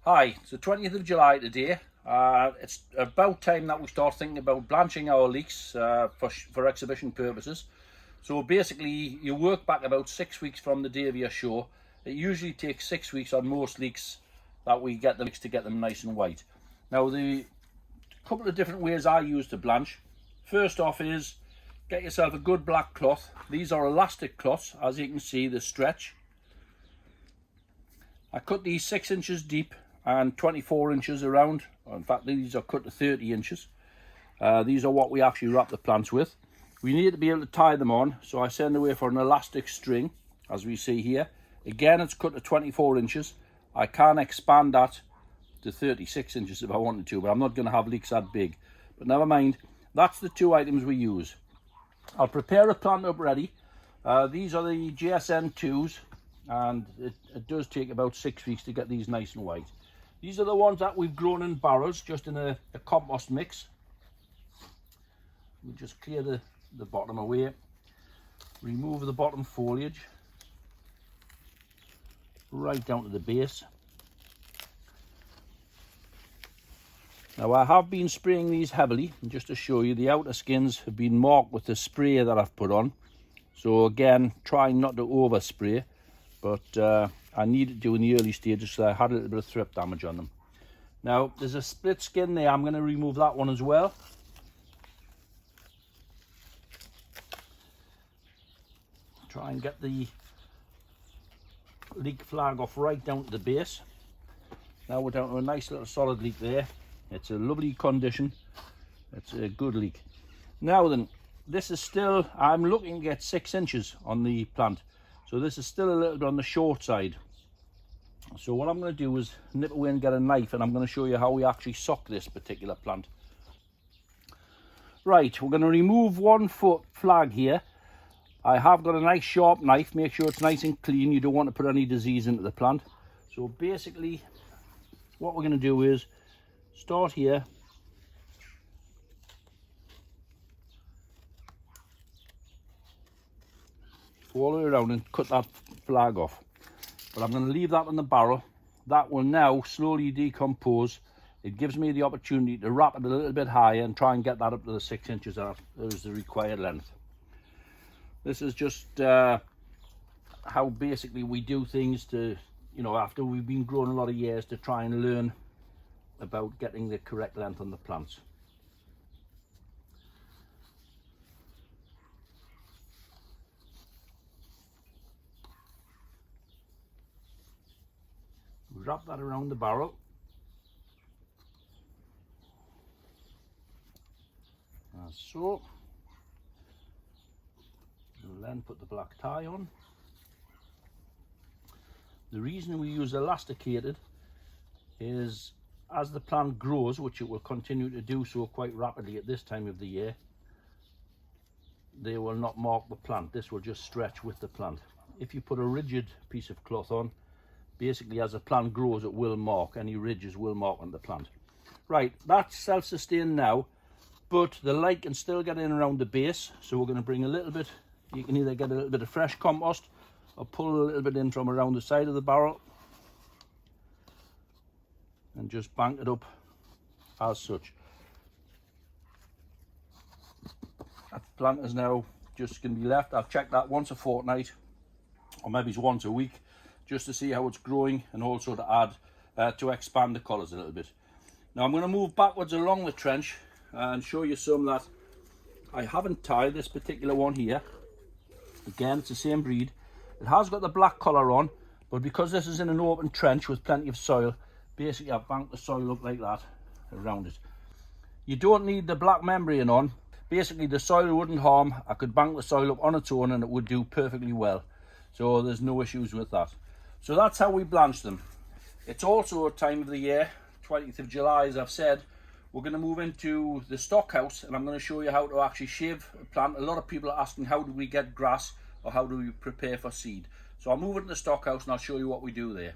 Hi, it's the 20th of July today. It's about time that we start thinking about blanching our leeks for exhibition purposes. So basically, you work back about 6 weeks from the day of your show. It usually takes 6 weeks on most leeks that we get the leeks to get them nice and white. Now, the couple of different ways I use to blanch. First off is get yourself a good black cloth. These are elastic cloths, as you can see, they stretch. I cut these 6 inches deep and 24 inches around. In fact, these are cut to 30 inches. These are what we actually wrap the plants with. We need to be able to tie them on, so I send away for an elastic string, as we see here. Again, it's cut to 24 inches. I can expand that to 36 inches if I wanted to, but I'm not going to have leeks that big. But never mind, that's the two items we use. I'll prepare a plant up ready. These are the GSN 2s, and it does take about 6 weeks to get these nice and white. These are the ones that we've grown in barrels, just in a compost mix. We just clear the bottom away, remove the bottom foliage right down to the base. Now, I have been spraying these heavily, and just to show you, the outer skins have been marked with the spray that I've put on. So again, trying not to overspray, but I needed to in the early stages, so I had a little bit of thrip damage on them. Now, there's a split skin there. I'm going to remove that one as well. Try and get the leek flag off right down to the base. Now we're down to a nice little solid leek there. It's a lovely condition. It's a good leek. Now then, this is still, I'm looking to get 6 inches on the plant. So this is still a little bit on the short side. So what I'm going to do is nip away and get a knife, and I'm going to show you how we actually sock this particular plant. Right, we're going to remove 1 foot flag here. I have got a nice sharp knife. Make sure it's nice and clean. You don't want to put any disease into the plant. So basically, what we're going to do is start here. Go all the way around and cut that flag off. But I'm going to leave that in the barrel. That will now slowly decompose. It gives me the opportunity to wrap it a little bit higher and try and get that up to the 6 inches that is the required length. This is just how basically we do things to, after we've been growing a lot of years, to try and learn about getting the correct length on the plants. Wrap that around the barrel. As so. And then put the black tie on. The reason we use elasticated is as the plant grows, which it will continue to do so quite rapidly at this time of the year, they will not mark the plant. This will just stretch with the plant. If you put a rigid piece of cloth on, basically as the plant grows, it will mark. Any ridges will mark on the plant. Right, that's self-sustained now, but the light can still get in around the base, so we're going to bring a little bit. You can either get a little bit of fresh compost or pull a little bit in from around the side of the barrel and just bank it up as such. That plant is now just going to be left. I'll check that once a fortnight, or maybe it's once a week, just to see how it's growing, and also to add to expand the colours a little bit. Now I'm going to move backwards along the trench and show you some that I haven't tied. This particular one here, again, it's the same breed. It has got the black collar on, but because this is in an open trench with plenty of soil, basically I've banked the soil up like that around it. You don't need the black membrane on. Basically the soil wouldn't harm. I could bank the soil up on its own and it would do perfectly well. So there's no issues with that. So that's how we blanch them. It's also a time of the year, 20th of July, as I've said, we're going to move into the stock house, and I'm going to show you how to actually shave a plant. A lot of people are asking, how do we get grass, or how do we prepare for seed? So I'll move it to the stock house and I'll show you what we do there.